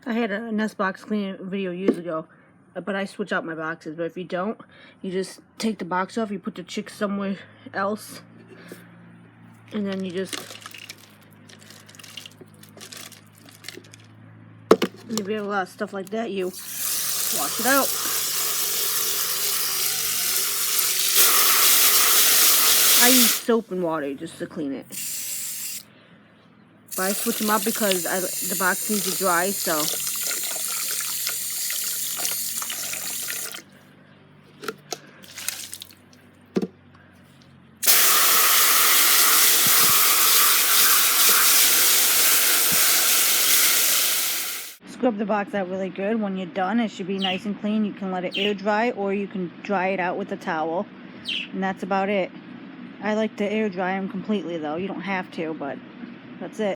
I had a nest box cleaning video years ago, but I switch out my boxes. But if you don't, you just take the box off, you put the chicks somewhere else, and then you just, if you have a lot of stuff like that, you wash it out. I use soap and water just to clean it. But I switch them out because the box needs to dry, so. Scrub the box out really good. When you're done, it should be nice and clean. You can let it air dry, or you can dry it out with a towel. And that's about it. I like to air dry them completely though. You don't have to, but that's it.